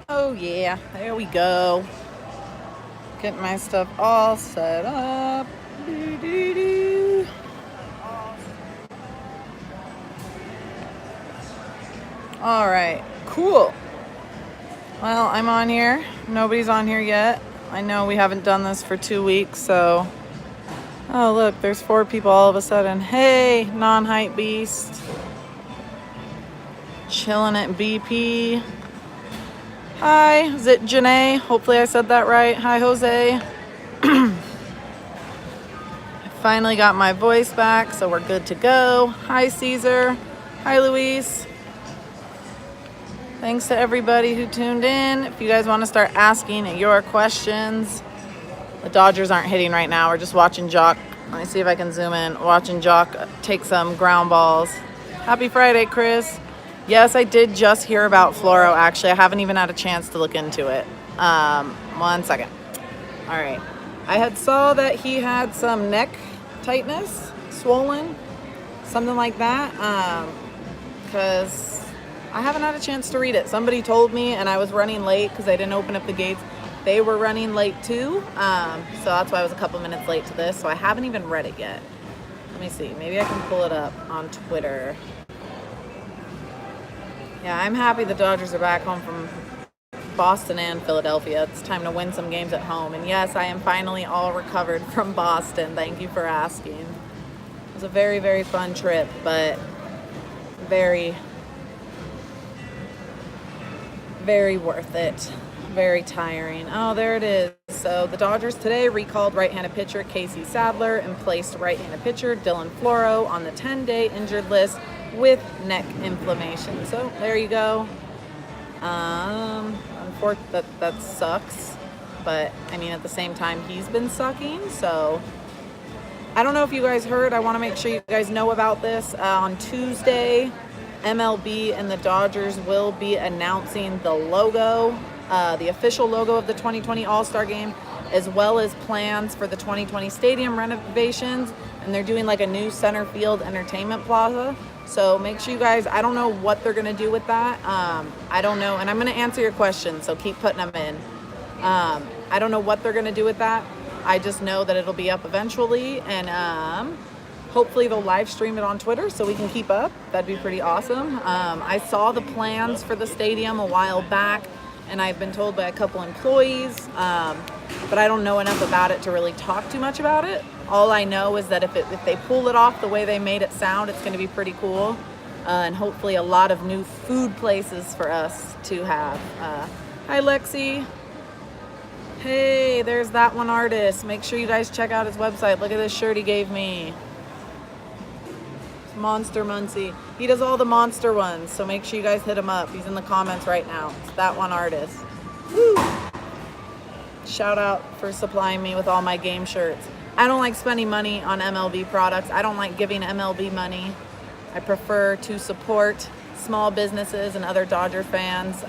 Oh yeah, there we go. Getting my stuff all set up. Doo-doo-doo. All right, cool. Well, I'm on here. Nobody's on here yet. I know we haven't done this for 2 weeks, so. Oh, look, there's 4 people all of a sudden. Hey, non-hype beast. Chilling at BP. Hi, is it Janae? Hopefully I said that right. Hi, Jose. Finally got my voice back, so we're good to go. Hi, Caesar. Hi, Luis. Thanks to everybody who tuned in. If you guys want to start asking your questions, the Dodgers aren't hitting right now. We're just watching Jock. Let me see if I can zoom in. Watching Jock take some ground balls. Happy Friday, Chris. Yes, I did just hear about Floro, actually. I haven't even had a chance to look into it. 1 second. All right. I had saw that he had some neck tightness, swollen, something like that, because I haven't had a chance to read it. Somebody told me, and I was running late because I didn't open up the gates. They were running late too, so that's why I was a couple minutes late to this, so I haven't even read it yet. Let me see. Maybe I can pull it up on Twitter. Yeah, I'm happy the Dodgers are back home from Boston and Philadelphia. It's time to win some games at home. And yes, I am finally all recovered from Boston. Thank you for asking. It was a very, very fun trip, but very, very worth it. Very tiring. Oh, there it is. So the Dodgers today recalled right-handed pitcher Casey Sadler and placed right-handed pitcher Dylan Floro on the 10-day injured list with neck inflammation. So there you go. Unfortunately, that sucks, but I mean, at the same time, he's been sucking. So I don't know if you guys heard. I want to make sure you guys know about this. On Tuesday, MLB and the Dodgers will be announcing the logo, the official logo of the 2020 All-Star Game, as well as plans for the 2020 stadium renovations. And they're doing like a new center field entertainment plaza. So make sure you guys, I don't know what they're going to do with that. I don't know. And I'm going to answer your questions, so keep putting them in. I don't know what they're going to do with that. I just know that it'll be up eventually. And hopefully they'll live stream it on Twitter so we can keep up. That'd be pretty awesome. I saw the plans for the stadium a while back, and I've been told by a couple employees, but I don't know enough about it to really talk too much about it. All I know is that if they pull it off the way they made it sound, it's going to be pretty cool, and hopefully a lot of new food places for us to have. Hi, Lexi. Hey, there's that one artist. Make sure you guys check out his website. Look at this shirt he gave me. Monster Muncie. He does all the monster ones, so make sure you guys hit him up. He's in the comments right now. It's that one artist. Woo! Shout out for supplying me with all my game shirts. I don't like spending money on MLB products. I don't like giving MLB money. I prefer to support small businesses and other Dodger fans.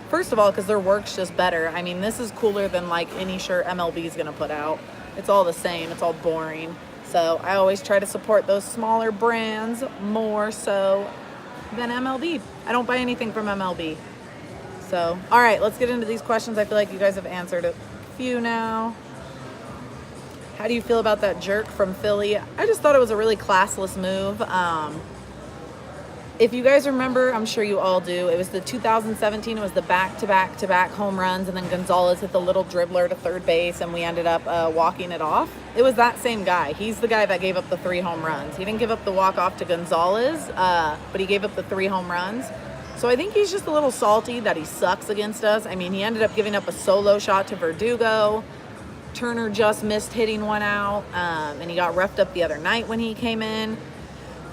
First of all, because their work's just better. I mean, this is cooler than like any shirt MLB is going to put out. It's all the same. It's all boring. So I always try to support those smaller brands more so than MLB. I don't buy anything from MLB. So, all right, let's get into these questions. I feel like you guys have answered a few now. How do you feel about that jerk from Philly? I just thought it was a really classless move. If you guys remember, I'm sure you all do, it was the 2017, it was the back-to-back-to-back home runs, and then Gonzalez hit the little dribbler to third base, and we ended up walking it off. It was that same guy. He's the guy that gave up the 3 home runs. He didn't give up the walk-off to Gonzalez, but he gave up the 3 home runs. So I think he's just a little salty that he sucks against us. I mean, he ended up giving up a solo shot to Verdugo. Turner just missed hitting one out, and he got roughed up the other night when he came in.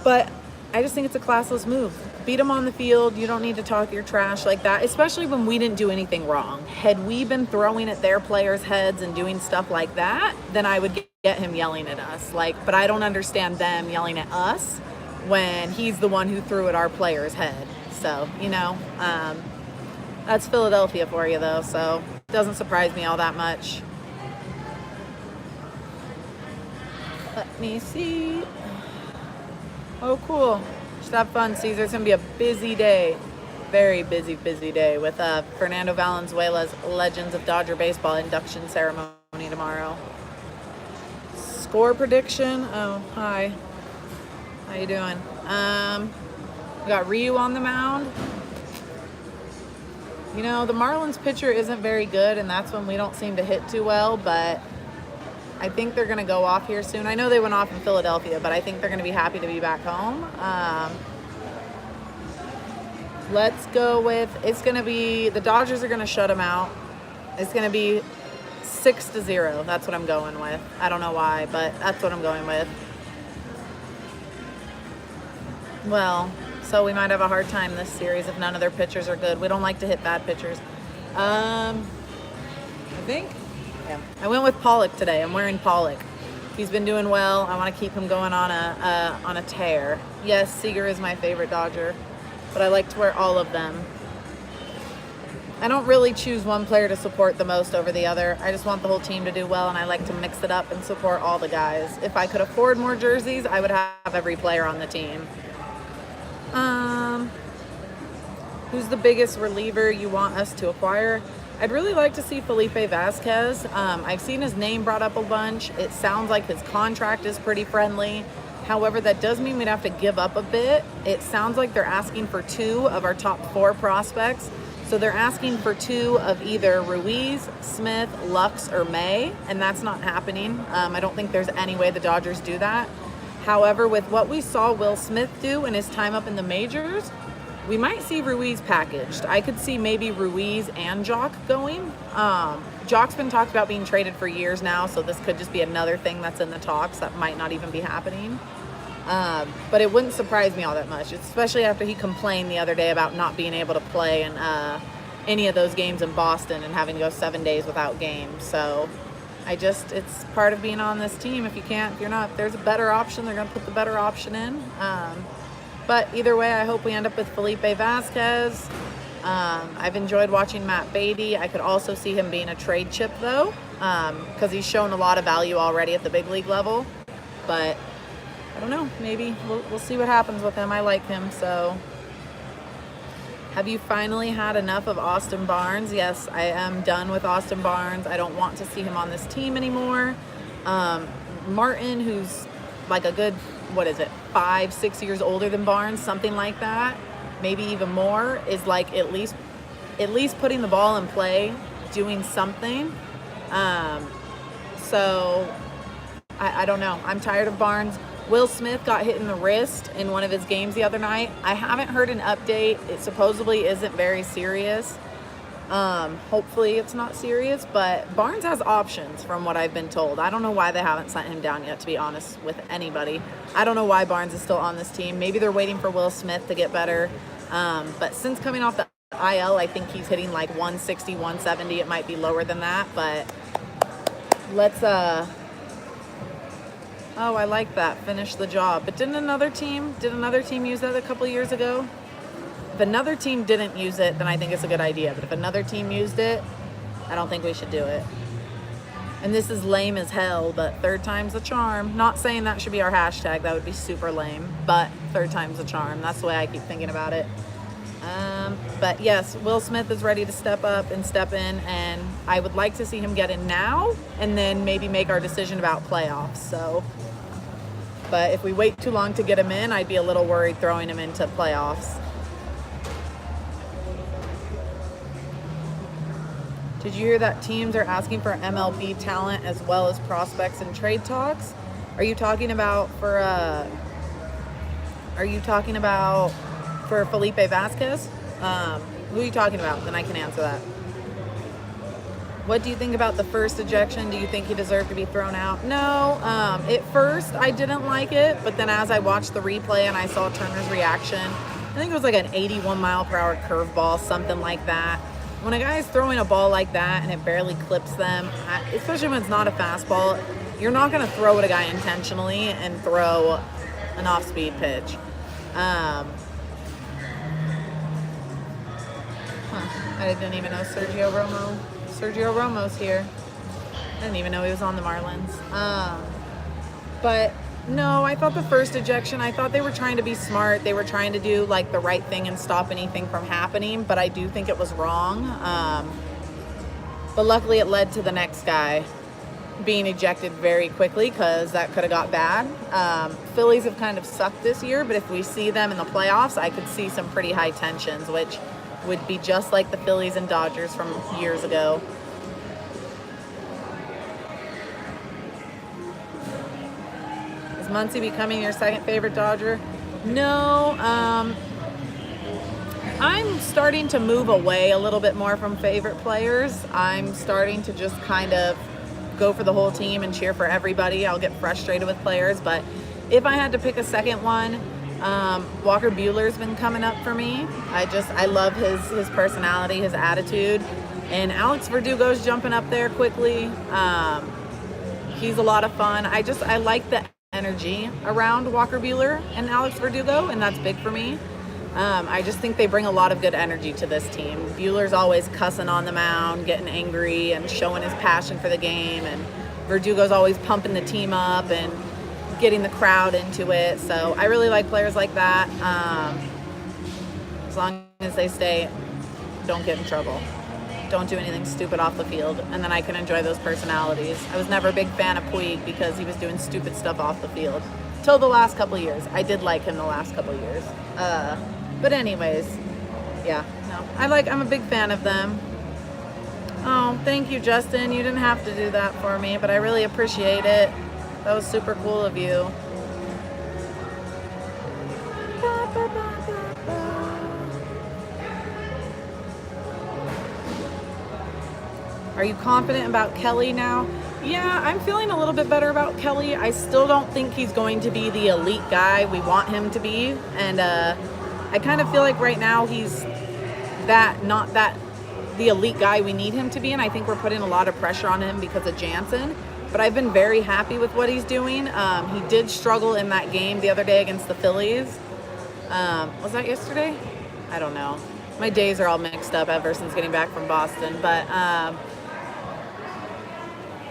But I just think it's a classless move. Beat him on the field. You don't need to talk your trash like that, especially when we didn't do anything wrong. Had we been throwing at their players' heads and doing stuff like that, then I would get him yelling at us. But I don't understand them yelling at us when he's the one who threw at our player's head. So, that's Philadelphia for you, though, so it doesn't surprise me all that much. Let me see. Oh, cool. Just have fun, Caesar. It's going to be a busy day. very busy day with Fernando Valenzuela's Legends of Dodger Baseball induction ceremony tomorrow. Score prediction. Oh, hi. How you doing? We got Ryu on the mound. You know, the Marlins pitcher isn't very good, and that's when we don't seem to hit too well, but I think they're going to go off here soon. I know they went off in Philadelphia, but I think they're going to be happy to be back home. Let's go with, it's going to be, the Dodgers are going to shut them out. It's going to be 6-0. That's what I'm going with. I don't know why, but that's what I'm going with. Well, so we might have a hard time this series if none of their pitchers are good. We don't like to hit bad pitchers. I think, yeah. I went with Pollock today. I'm wearing Pollock. He's been doing well. I want to keep him going on a tear. Yes, Seager is my favorite Dodger, but I like to wear all of them. I don't really choose one player to support the most over the other. I just want the whole team to do well, and I like to mix it up and support all the guys. If I could afford more jerseys, I would have every player on the team. Who's the biggest reliever you want us to acquire? I'd really like to see Felipe Vasquez. I've seen his name brought up a bunch. It sounds like his contract is pretty friendly. However, that does mean we'd have to give up a bit. It sounds like they're asking for 2 of our top 4 prospects. So they're asking for 2 of either Ruiz, Smith, Lux, or May, and that's not happening. I don't think there's any way the Dodgers do that. However, with what we saw Will Smith do in his time up in the majors, we might see Ruiz packaged. I could see maybe Ruiz and Jock going. Jock's been talked about being traded for years now, so this could just be another thing that's in the talks that might not even be happening. But it wouldn't surprise me all that much, especially after he complained the other day about not being able to play in any of those games in Boston and having to go 7 days without games. So it's part of being on this team. If there's a better option, they're going to put the better option in. But either way, I hope we end up with Felipe Vasquez. I've enjoyed watching Matt Beatty. I could also see him being a trade chip, though, because he's shown a lot of value already at the big league level. But I don't know. Maybe we'll see what happens with him. I like him. So, have you finally had enough of Austin Barnes? Yes, I am done with Austin Barnes. I don't want to see him on this team anymore. Martin, who's like a good, 5-6 years older than Barnes, something like that, maybe even more, is like at least putting the ball in play, doing something. So I don't know. I'm tired of Barnes. Will Smith got hit in the wrist in one of his games the other night. I haven't heard an update. It supposedly isn't very serious. Hopefully it's not serious, but Barnes has options from what I've been told. I don't know why they haven't sent him down yet, to be honest with anybody. I don't know why Barnes is still on this team. Maybe they're waiting for Will Smith to get better. But since coming off the IL, I think he's hitting like 160, 170. It might be lower than that, but let's, oh, I like that. Finish the job. But didn't another team use that a couple years ago? If another team didn't use it, then I think it's a good idea. But if another team used it, I don't think we should do it. And this is lame as hell, but 3rd time's the charm. Not saying that should be our hashtag. That would be super lame. But 3rd time's the charm. That's the way I keep thinking about it. But yes, Will Smith is ready to step up and step in. And I would like to see him get in now and then maybe make our decision about playoffs. So, but if we wait too long to get him in, I'd be a little worried throwing him into playoffs. Did you hear that teams are asking for MLB talent as well as prospects in trade talks? Are you talking about for Felipe Vasquez? Who are you talking about? Then I can answer that. What do you think about the first ejection? Do you think he deserved to be thrown out? No. At first, I didn't like it, but then as I watched the replay and I saw Turner's reaction, I think it was like an 81 mile per hour curveball, something like that. When a guy is throwing a ball like that and it barely clips them, especially when it's not a fastball, you're not going to throw at a guy intentionally and throw an off-speed pitch. I didn't even know Sergio Romo's here. I didn't even know he was on the Marlins. But No, I thought the first ejection, I thought they were trying to be smart. They were trying to do like the right thing and stop anything from happening, but I do think it was wrong. But luckily it led to the next guy being ejected very quickly, because that could have got bad. Phillies have kind of sucked this year, but if we see them in the playoffs, I could see some pretty high tensions, which would be just like the Phillies and Dodgers from years ago. Is Muncy becoming your second favorite Dodger? No. I'm starting to move away a little bit more from favorite players. I'm starting to just kind of go for the whole team and cheer for everybody. I'll get frustrated with players, but if I had to pick a second one, Walker Buehler's been coming up for me. I love his personality, his attitude, and Alex Verdugo's jumping up there quickly. He's a lot of fun. I like the energy around Walker Buehler and Alex Verdugo, and that's big for me. I just think they bring a lot of good energy to this team. Buehler's always cussing on the mound, getting angry and showing his passion for the game, and Verdugo's always pumping the team up and getting the crowd into it. So I really like players like that. As long as they don't get in trouble. Don't do anything stupid off the field, and then I can enjoy those personalities. I was never a big fan of Puig because he was doing stupid stuff off the field. Till the last couple of years. I did like him the last couple of years. But anyways, yeah, no. I'm a big fan of them. Oh, thank you, Justin. You didn't have to do that for me, but I really appreciate it. That was super cool of you. Are you confident about Kelly now? Yeah, I'm feeling a little bit better about Kelly. I still don't think he's going to be the elite guy we want him to be. And I kind of feel like right now he's not the elite guy we need him to be. And I think we're putting a lot of pressure on him because of Jansen. But I've been very happy with what he's doing. He did struggle in that game the other day against the Phillies. Was that yesterday? I don't know. My days are all mixed up ever since getting back from Boston. But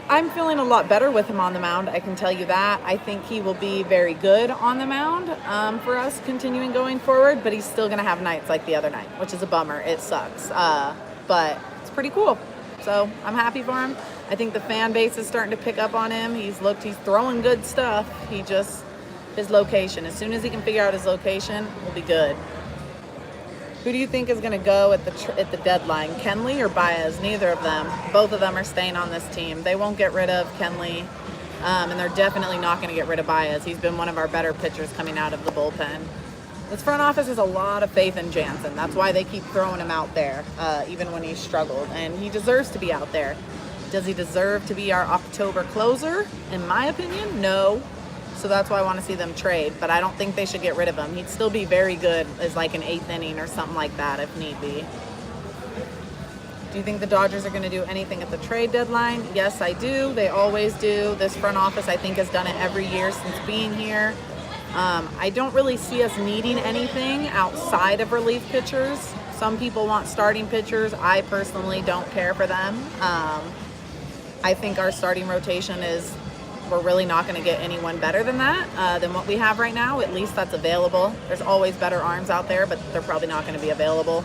I'm feeling a lot better with him on the mound. I can tell you that. I think he will be very good on the mound for us continuing going forward, but he's still going to have nights like the other night, which is a bummer. It sucks. But it's pretty cool. So I'm happy for him. I think the fan base is starting to pick up on him. He's throwing good stuff. His location, as soon as he can figure out his location, will be good. Who do you think is going to go at the deadline? Kenley or Baez? Neither of them. Both of them are staying on this team. They won't get rid of Kenley, and they're definitely not going to get rid of Baez. He's been one of our better pitchers coming out of the bullpen. This front office has a lot of faith in Jansen. That's why they keep throwing him out there, even when he's struggled. And he deserves to be out there. Does he deserve to be our October closer? In my opinion, no. So that's why I want to see them trade, but I don't think they should get rid of him. He'd still be very good as like an 8th inning or something like that if need be. Do you think the Dodgers are going to do anything at the trade deadline? Yes, I do. They always do. This front office, I think, has done it every year since being here. I don't really see us needing anything outside of relief pitchers. Some people want starting pitchers. I personally don't care for them. I think our starting rotation we're really not going to get anyone better than that, than what we have right now. At least that's available. There's always better arms out there, but they're probably not going to be available.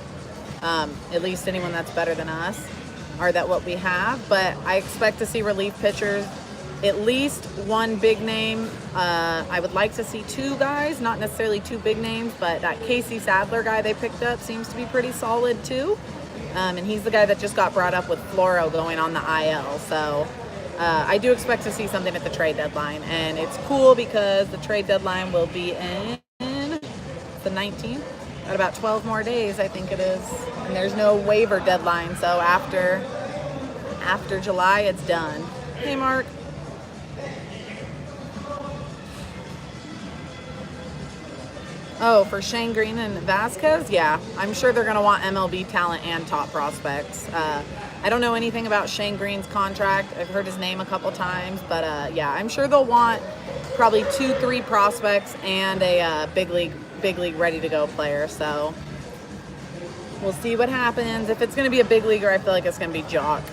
At least anyone that's better than us, or that what we have. But I expect to see relief pitchers, at least one big name. I would like to see 2 guys, not necessarily 2 big names, but that Casey Sadler guy they picked up seems to be pretty solid too. And he's the guy that just got brought up with Floro going on the IL. So I do expect to see something at the trade deadline, and it's cool because the trade deadline will be in the 19th, got about 12 more days, I think it is, and there's no waiver deadline, so after July, it's done. Hey, Mark. Oh, for Shane Green and Vasquez? Yeah, I'm sure they're going to want MLB talent and top prospects. I don't know anything about Shane Green's contract. I've heard his name a couple times, but yeah, I'm sure they'll want probably 2-3 prospects and a big league ready to go player. So we'll see what happens. If it's going to be a big leaguer, I feel like it's going to be Jock.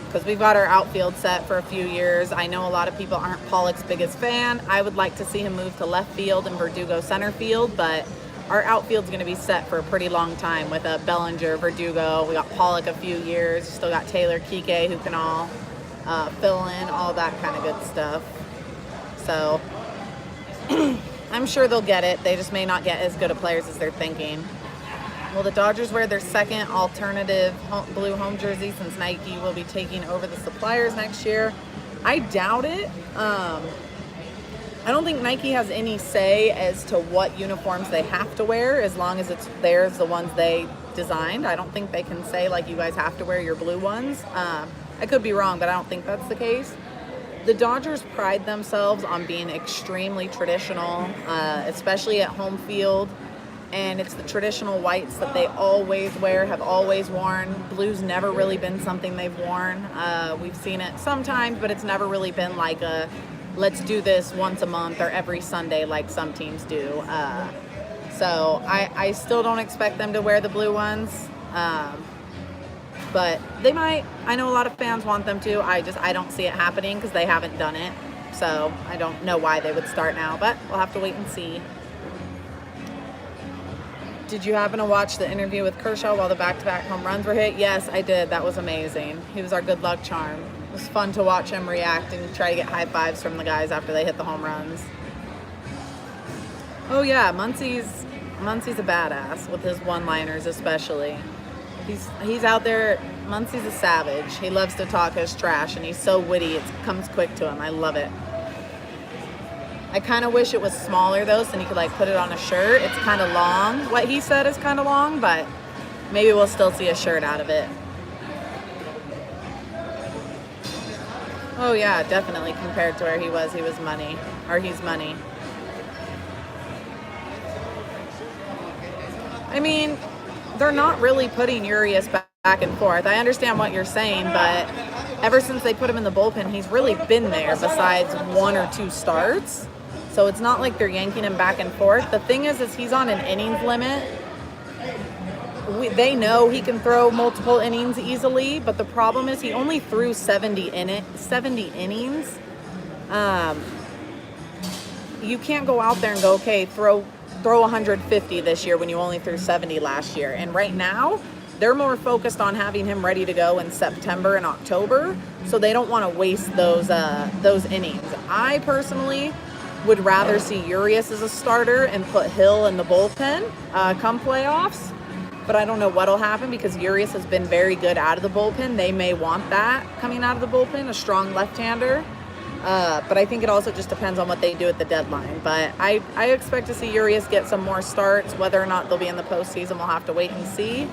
because we've got our outfield set for a few years. I know a lot of people aren't Pollock's biggest fan. I would like to see him move to left field and Verdugo center field, but our outfield's going to be set for a pretty long time with a Bellinger, Verdugo. We got Pollock a few years. Still got Taylor, Kike, who can all fill in, all that kind of good stuff. So I'm sure they'll get it. They just may not get as good of players as they're thinking. Will the Dodgers wear their second alternative blue home jersey since Nike will be taking over the suppliers next year? I doubt it. I don't think Nike has any say as to what uniforms they have to wear, as long as it's theirs, the ones they designed. I don't think they can say, like, you guys have to wear your blue ones. I could be wrong, but I don't think that's the case. The Dodgers pride themselves on being extremely traditional, especially at home field. And it's the traditional whites that they always wear, have always worn. Blue's never really been something they've worn. We've seen it sometimes, but it's never really been like a, let's do this once a month or every Sunday like some teams do. So I still don't expect them to wear the blue ones. But they might. I know a lot of fans want them to. I don't see it happening because they haven't done it. So I don't know why they would start now, but we'll have to wait and see. Did you happen to watch the interview with Kershaw while the back-to-back home runs were hit? Yes, I did. That was amazing. He was our good luck charm. It was fun to watch him react and try to get high fives from the guys after they hit the home runs. Oh yeah, Muncy's a badass with his one-liners especially. He's out there. Muncy's a savage. He loves to talk his trash, and he's so witty. It comes quick to him. I love it. I kind of wish it was smaller though, so he could like put it on a shirt. It's kind of long. What he said is kind of long, but maybe we'll still see a shirt out of it. Oh yeah, definitely compared to where he was money, or he's money. I mean, they're not really putting Urias back and forth. I understand what you're saying, but ever since they put him in the bullpen, he's really been there besides one or two starts. So it's not like they're yanking him back and forth. The thing is he's on an innings limit. They know he can throw multiple innings easily, but the problem is he only threw 70 innings. You can't go out there and go, okay, throw 150 this year when you only threw 70 last year. And right now, they're more focused on having him ready to go in September and October, so they don't want to waste those innings. I personally would rather see Urias as a starter and put Hill in the bullpen come playoffs, but I don't know what'll happen because Urias has been very good out of the bullpen. They may want that coming out of the bullpen, a strong left-hander. But I think it also just depends on what they do at the deadline. But I expect to see Urias get some more starts. Whether or not they'll be in the postseason, we'll have to wait and see.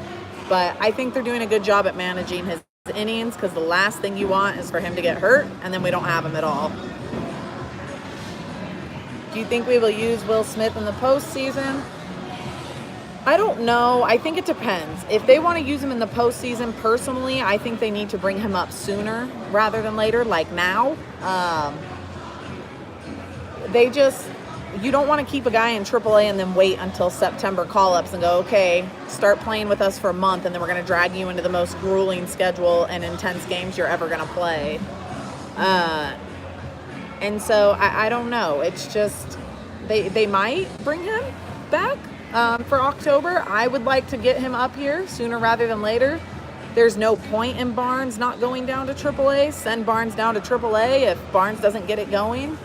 But I think they're doing a good job at managing his innings, because the last thing you want is for him to get hurt, and then we don't have him at all. Do you think we will use Will Smith in the postseason? I don't know. I think it depends. If they want to use him in the postseason, personally, I think they need to bring him up sooner rather than later, like now. You don't want to keep a guy in AAA and then wait until September call-ups and go, okay, start playing with us for a month, and then we're going to drag you into the most grueling schedule and intense games you're ever going to play. And so I don't know. It's just they might bring him back for October. I would like to get him up here sooner rather than later. There's no point in Barnes not going down to AAA. Send Barnes down to AAA. If Barnes doesn't get it going,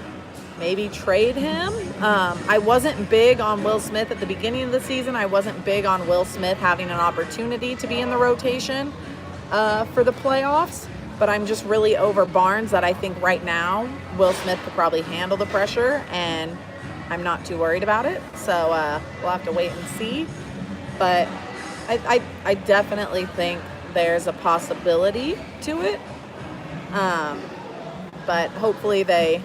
maybe trade him. I wasn't big on Will Smith at the beginning of the season. I wasn't big on Will Smith having an opportunity to be in the rotation for the playoffs. But I'm just really over Barnes, that I think right now Will Smith could probably handle the pressure, and I'm not too worried about it. So we'll have to wait and see. But I definitely think there's a possibility to it. But hopefully they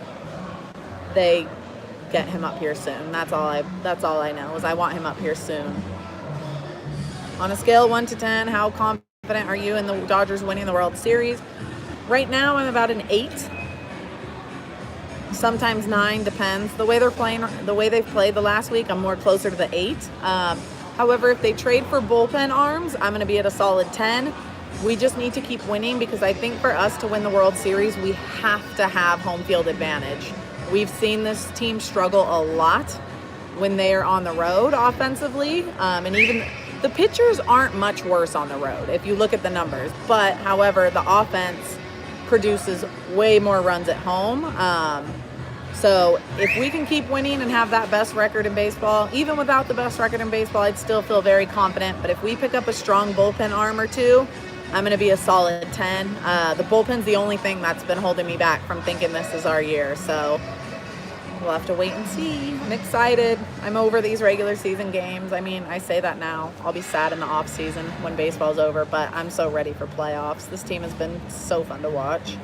get him up here soon. That's all I know, is I want him up here soon. On a scale of 1 to 10, how confident are you in the Dodgers winning the World Series? Right now, I'm about an 8. Sometimes 9, depends. The way they're playing, the way they've played the last week, I'm more closer to the 8. However, if they trade for bullpen arms, I'm going to be at a solid 10. we just need to keep winning, because I think for us to win the World Series, we have to have home field advantage. We've seen this team struggle a lot when they are on the road offensively, and even the pitchers aren't much worse on the road if you look at the numbers. But however, the offense produces way more runs at home. So if we can keep winning and have that best record in baseball, even without the best record in baseball, I'd still feel very confident. But if we pick up a strong bullpen arm or two, I'm going to be a solid 10. The bullpen's the only thing that's been holding me back from thinking this is our year. So we'll have to wait and see. I'm excited. I'm over these regular season games. I mean, I say that now. I'll be sad in the off season when baseball's over, but I'm so ready for playoffs. This team has been so fun to watch.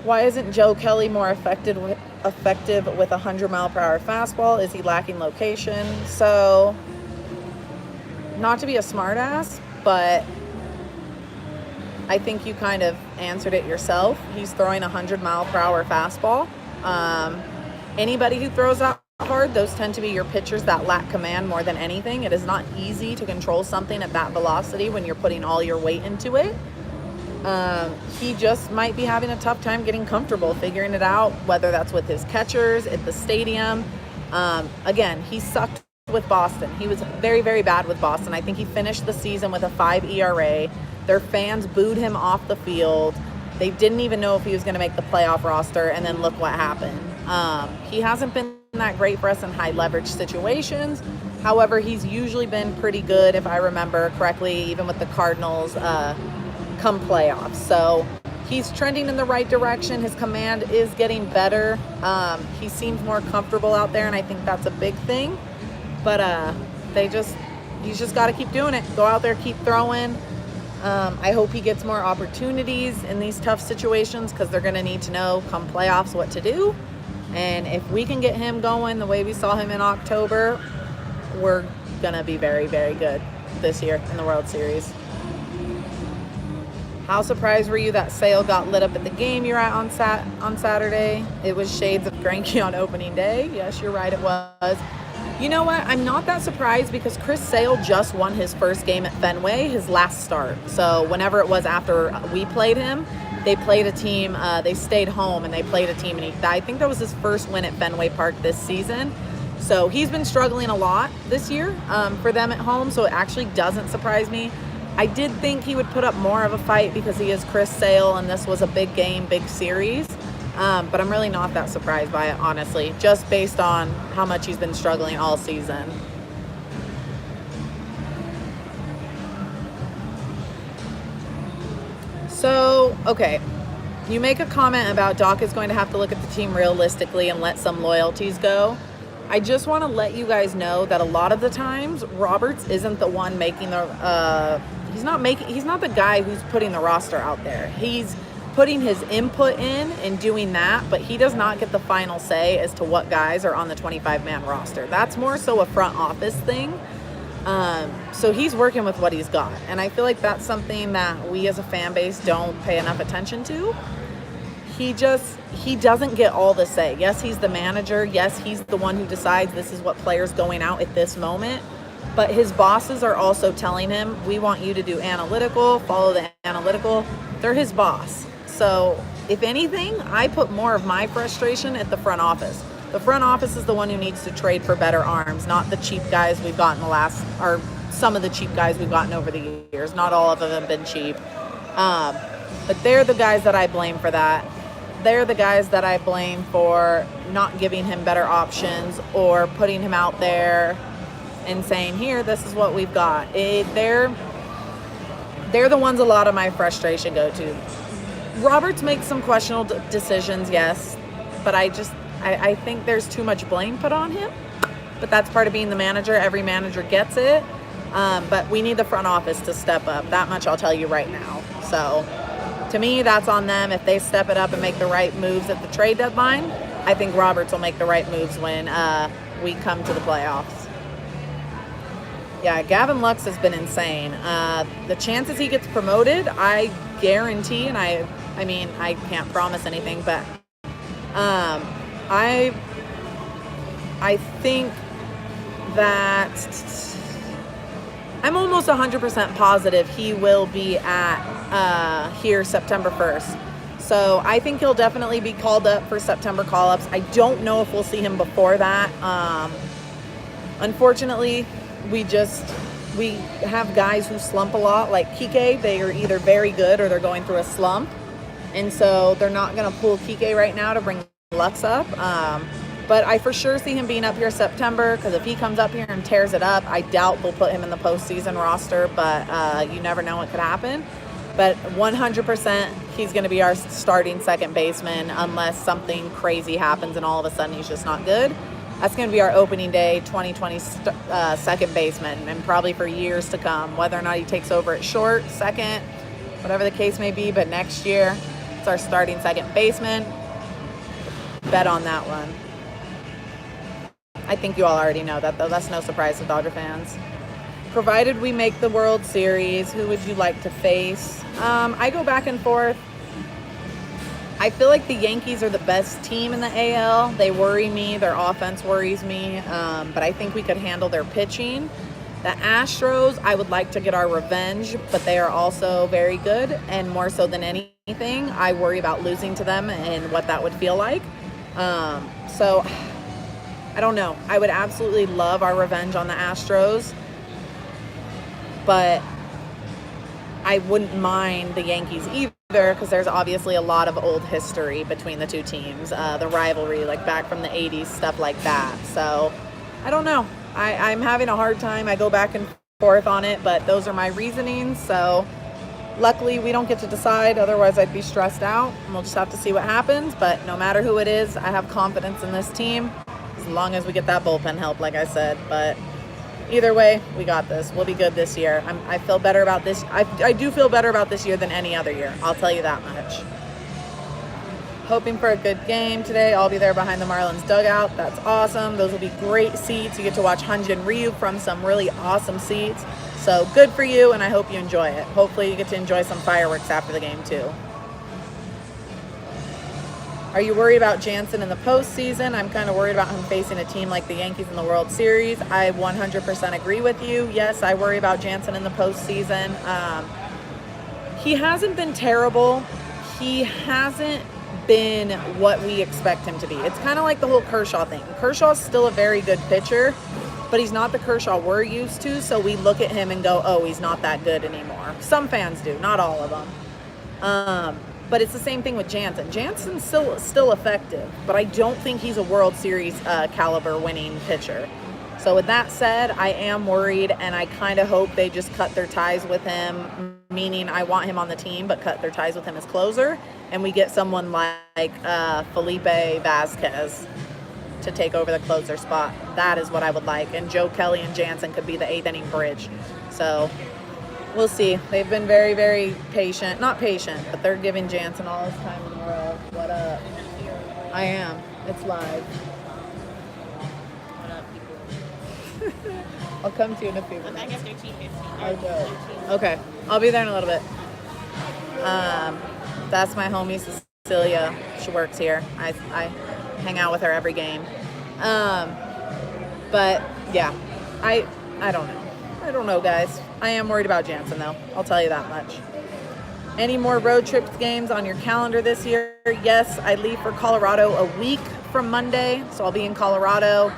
Why isn't Joe Kelly more effective with a 100-mile-per-hour fastball? Is he lacking location? So, not to be a smartass, but I think you kind of answered it yourself. He's throwing a 100-mile-per-hour fastball. Anybody who throws out hard, those tend to be your pitchers that lack command more than anything. It is not easy to control something at that velocity when you're putting all your weight into it. He just might be having a tough time getting comfortable figuring it out, whether that's with his catchers at the stadium. Again, he sucked with Boston. He was very, very bad with Boston. I think he finished the season with a 5 ERA. Their fans booed him off the field. They didn't even know if he was going to make the playoff roster, and then look what happened. He hasn't been that great for us in high leverage situations. However, he's usually been pretty good, if I remember correctly, even with the Cardinals come playoffs. So he's trending in the right direction. His command is getting better. He seems more comfortable out there, and I think that's a big thing. But he's just got to keep doing it. Go out there, keep throwing. I hope he gets more opportunities in these tough situations, because they're going to need to know come playoffs what to do. And if we can get him going the way we saw him in October, we're going to be very, very good this year in the World Series. How surprised were you that Sale got lit up at the game you're at on Saturday? It was shades of Greinke on opening day. Yes, you're right, it was. You know what? I'm not that surprised, because Chris Sale just won his first game at Fenway, his last start. So whenever it was after we played him, they played a team. They stayed home and they played a team. And I think that was his first win at Fenway Park this season. So he's been struggling a lot this year for them at home. So it actually doesn't surprise me. I did think he would put up more of a fight because he is Chris Sale and this was a big game, big series. But I'm really not that surprised by it, honestly, just based on how much he's been struggling all season. So, okay, you make a comment about Doc is going to have to look at the team realistically and let some loyalties go. I just want to let you guys know that a lot of the times Roberts isn't the one making the he's not the guy who's putting the roster out there. He's putting his input in and doing that, but he does not get the final say as to what guys are on the 25-man roster. That's more so a front office thing. So he's working with what he's got. And I feel like that's something that we as a fan base don't pay enough attention to. He doesn't get all the say. Yes, he's the manager. Yes, he's the one who decides this is what player's going out at this moment. But his bosses are also telling him, we want you to do analytical, follow the analytical. They're his boss. So if anything, I put more of my frustration at the front office. The front office is the one who needs to trade for better arms, not the cheap guys we've gotten or some of the cheap guys we've gotten over the years. Not all of them have been cheap. But they're the guys that I blame for that. They're the guys that I blame for not giving him better options or putting him out there and saying, here, this is what we've got. They're the ones a lot of my frustration go to. Roberts makes some questionable decisions, yes, but I think there's too much blame put on him. But that's part of being the manager. Every manager gets it. But we need the front office to step up. That much I'll tell you right now. So to me, that's on them. If they step it up and make the right moves at the trade deadline, I think Roberts will make the right moves when we come to the playoffs. Yeah, Gavin Lux has been insane. The chances he gets promoted, I guarantee, and I mean, I can't promise anything, but I think that I'm almost 100% positive he will be at here September 1st. So I think he'll definitely be called up for September call-ups. I don't know if we'll see him before that. Unfortunately, we have guys who slump a lot, like Kike. They are either very good or they're going through a slump. And so they're not going to pull Kike right now to bring Lux up. But I for sure see him being up here September, because if he comes up here and tears it up, I doubt we'll put him in the postseason roster, but you never know what could happen. But 100% he's going to be our starting second baseman unless something crazy happens and all of a sudden he's just not good. That's going to be our opening day 2020 second baseman, and probably for years to come, whether or not he takes over at short, second, whatever the case may be. But next year, it's our starting second baseman. Bet on that one. I think you all already know that, though. That's no surprise to Dodger fans. Provided we make the World Series, who would you like to face? I go back and forth. I feel like the Yankees are the best team in the AL. They worry me. Their offense worries me. But I think we could handle their pitching. The Astros, I would like to get our revenge, but they are also very good. And more so than anything, I worry about losing to them and what that would feel like. So I don't know. I would absolutely love our revenge on the Astros, but I wouldn't mind the Yankees either, because there's obviously a lot of old history between the two teams, the rivalry, like back from the 80s, stuff like that. So I don't know. I'm having a hard time. I go back and forth on it, but those are my reasonings. So luckily we don't get to decide. Otherwise I'd be stressed out, and we'll just have to see what happens. But no matter who it is, I have confidence in this team, as long as we get that bullpen help, like I said. But either way, we got this. We'll be good this year. I feel better about this. I do feel better about this year than any other year. I'll tell you that much. Hoping for a good game today. I'll be there behind the Marlins dugout. That's awesome. Those will be great seats. You get to watch Hyunjin Ryu from some really awesome seats. So good for you, and I hope you enjoy it. Hopefully you get to enjoy some fireworks after the game too. Are you worried about Jansen in the postseason? I'm kind of worried about him facing a team like the Yankees in the World Series. I 100% agree with you. Yes, I worry about Jansen in the postseason. He hasn't been terrible. He hasn't been what we expect him to be. It's kind of like the whole Kershaw thing. Kershaw's still a very good pitcher, but he's not the Kershaw we're used to, so we look at him and go, oh, he's not that good anymore. Some fans do, not all of them. But it's the same thing with Jansen. Jansen's still effective, but I don't think he's a World Series caliber winning pitcher. So with that said, I am worried, and I kind of hope they just cut their ties with him, meaning I want him on the team, but cut their ties with him as closer, and we get someone like Felipe Vasquez to take over the closer spot. That is what I would like. And Joe Kelly and Jansen could be the 8th inning bridge. So we'll see. They've been very, very patient. Not patient, but they're giving Jansen all his time in the world. What up? I am. It's live. What up, people? I'll come to you in a few minutes. I guess they're cheapest. Okay. I'll be there in a little bit. That's my homie Cecilia. She works here. I hang out with her every game. But yeah, I don't know. I don't know, guys. I am worried about Jansen, though. I'll tell you that much. Any more road trips games on your calendar this year? Yes, I leave for Colorado a week from Monday, so I'll be in Colorado.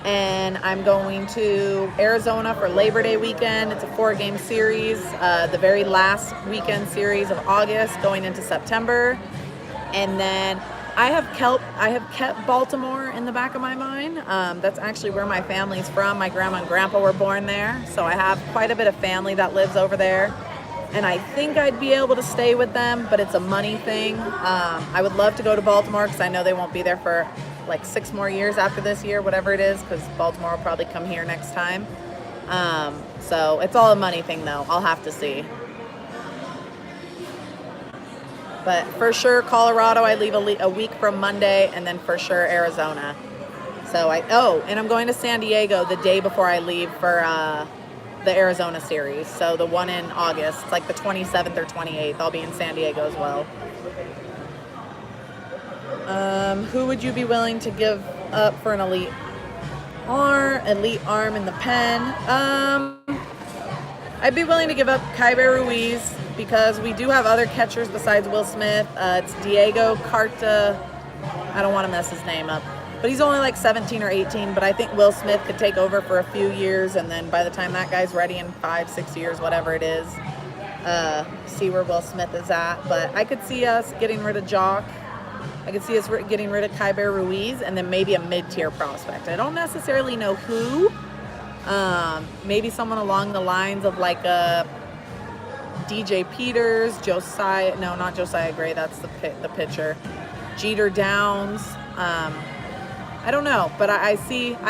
And I'm going to Arizona for Labor Day weekend. It's a 4-game series, the very last weekend series of August going into September. And then I have kept Baltimore in the back of my mind. That's actually where my family's from. My grandma and grandpa were born there, so I have quite a bit of family that lives over there. And I think I'd be able to stay with them, but it's a money thing. I would love to go to Baltimore because I know they won't be there for like 6 more years after this year, whatever it is, because Baltimore will probably come here next time. So it's all a money thing, though. I'll have to see. But for sure, Colorado, I leave a week from Monday, and then for sure, Arizona. So and I'm going to San Diego the day before I leave for the Arizona series. So the one in August, it's like the 27th or 28th. I'll be in San Diego as well. Who would you be willing to give up for an elite arm in the pen? I'd be willing to give up Kyber Ruiz because we do have other catchers besides Will Smith. It's Diego Carta. I don't want to mess his name up. But he's only like 17 or 18. But I think Will Smith could take over for a few years. And then by the time that guy's ready in 5-6 years, whatever it is, see where Will Smith is at. But I could see us getting rid of Jock. I could see us getting rid of Kyber Ruiz and then maybe a mid-tier prospect. I don't necessarily know who. Maybe someone along the lines of like a DJ Peters, Josiah. No, not Josiah Gray. That's the pitcher. Jeter Downs. I don't know, but I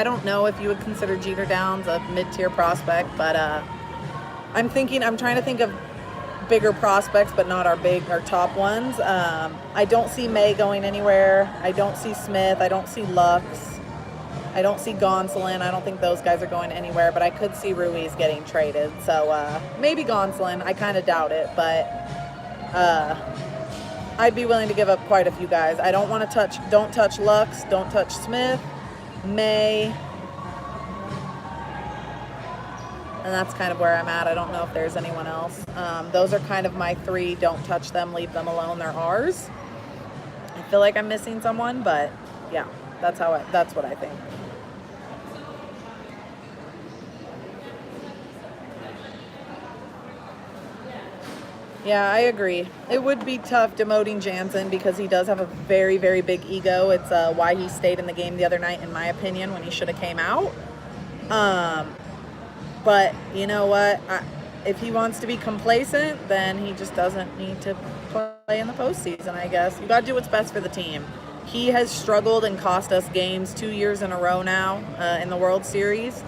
don't know if you would consider Jeter Downs a mid-tier prospect, but I'm trying to think of bigger prospects, but not our top ones. I don't see May going anywhere. I don't see Smith. I don't see Lux. I don't see Gonsolin. I don't think those guys are going anywhere, but I could see Ruiz getting traded. So maybe Gonsolin. I kind of doubt it, but I'd be willing to give up quite a few guys. I don't want to don't touch Lux. Don't touch Smith. May. And that's kind of where I'm at. I don't know if there's anyone else. Those are kind of my 3. Don't touch them, leave them alone. They're ours. I feel like I'm missing someone, but yeah, that's what I think. Yeah, I agree. It would be tough demoting Jansen because he does have a very, very big ego. It's why he stayed in the game the other night, in my opinion, when he should have came out. But you know what? If he wants to be complacent, then he just doesn't need to play in the postseason, I guess. You got to do what's best for the team. He has struggled and cost us games 2 years in a row now in the World Series.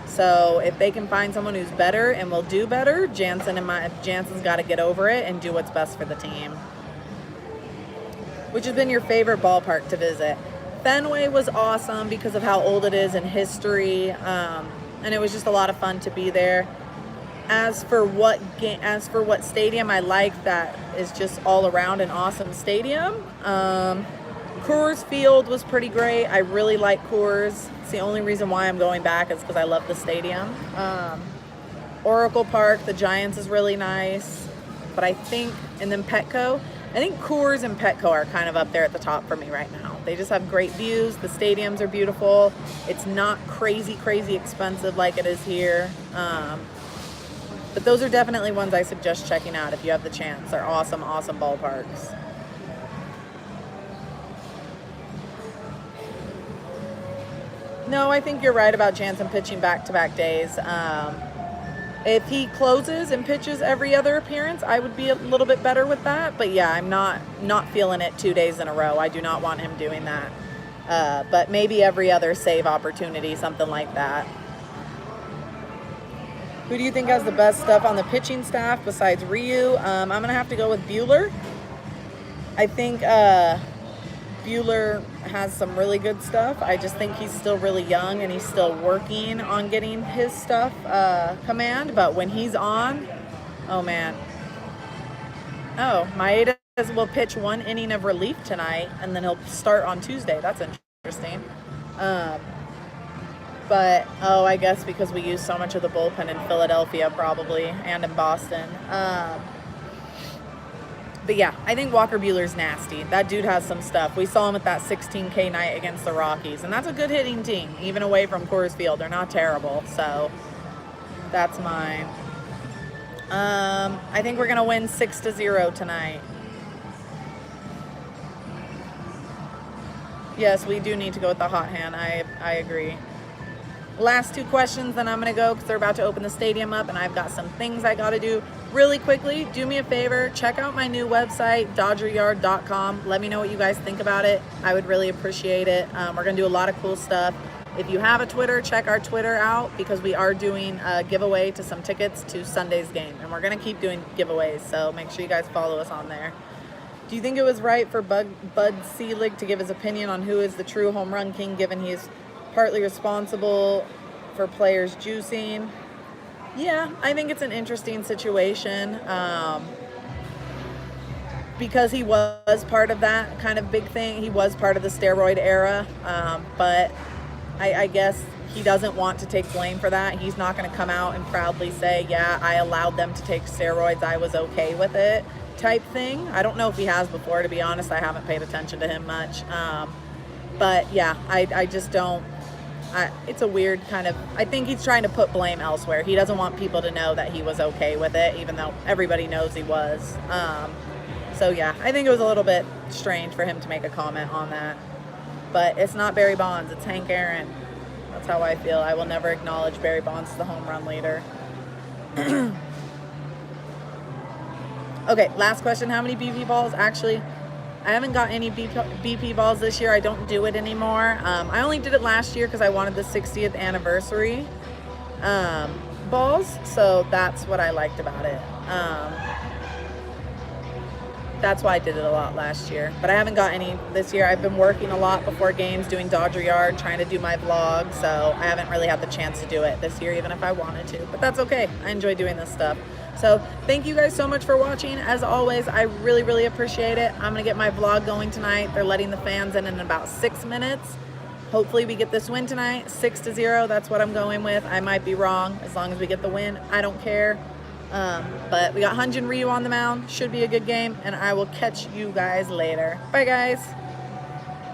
So if they can find someone who's better and will do better, Jansen's got to get over it and do what's best for the team. Which has been your favorite ballpark to visit? Fenway was awesome because of how old it is in history. And it was just a lot of fun to be there. As for what stadium I like that is just all around an awesome stadium, Coors Field was pretty great. I really like Coors. It's the only reason why I'm going back is because I love the stadium. Oracle Park, the Giants is really nice. But and then Petco. I think Coors and Petco are kind of up there at the top for me right now. They just have great views. The stadiums are beautiful. It's not crazy, crazy expensive like it is here. But those are definitely ones I suggest checking out if you have the chance. They're awesome, awesome ballparks. No, I think you're right about Jansen pitching back-to-back days. If he closes and pitches every other appearance, I would be a little bit better with that. But yeah, I'm not feeling it 2 days in a row. I do not want him doing that. But maybe every other save opportunity, something like that. Who do you think has the best stuff on the pitching staff besides Ryu? I'm going to have to go with Buehler. I think Buehler has some really good stuff. I just think he's still really young and he's still working on getting his stuff command. But when he's on, oh man. Oh, Maeda will pitch 1 inning of relief tonight and then he'll start on Tuesday. That's interesting. But, I guess because we use so much of the bullpen in Philadelphia probably and in Boston. But yeah, I think Walker Buehler's nasty. That dude has some stuff. We saw him at that 16K night against the Rockies. And that's a good hitting team, even away from Coors Field. They're not terrible. So that's mine. I think we're going to win 6-0 tonight. Yes, we do need to go with the hot hand. I agree. Last 2 questions, then I'm going to go because they're about to open the stadium up and I've got some things I got to do. Really quickly, do me a favor, check out my new website, dodgeryard.com. Let me know what you guys think about it. I would really appreciate it. We're going to do a lot of cool stuff. If you have a Twitter, check our Twitter out because we are doing a giveaway to some tickets to Sunday's game. And we're going to keep doing giveaways, so make sure you guys follow us on there. Do you think it was right for Bud Selig to give his opinion on who is the true home run king given he is partly responsible for players juicing? Yeah, I think it's an interesting situation because he was part of that kind of big thing. He was part of the steroid era, but I guess he doesn't want to take blame for that. He's not going to come out and proudly say, yeah, I allowed them to take steroids, I was okay with it, type thing. I don't know if he has before, to be honest. I haven't paid attention to him much. But yeah, I just don't. It's a weird kind of, I think he's trying to put blame elsewhere. He doesn't want people to know that he was okay with it, even though everybody knows he was. So yeah, I think it was a little bit strange for him to make a comment on that. But it's not Barry Bonds, it's Hank Aaron. That's how I feel. I will never acknowledge Barry Bonds as the home run leader. Okay, last question. How many BP balls? Actually, I haven't got any BP balls this year. I don't do it anymore. I only did it last year because I wanted the 60th anniversary balls. So that's what I liked about it. That's why I did it a lot last year. But I haven't got any this year. I've been working a lot before games, doing Dodger Yard, trying to do my vlog. So I haven't really had the chance to do it this year, even if I wanted to. But that's okay. I enjoy doing this stuff. So thank you guys so much for watching. As always, I really, really appreciate it. I'm going to get my vlog going tonight. They're letting the fans in about 6 minutes. Hopefully we get this win tonight, 6-0. That's what I'm going with. I might be wrong. As long as we get the win, I don't care. But we got Hyun-Jin Ryu on the mound. Should be a good game, and I will catch you guys later. Bye, guys.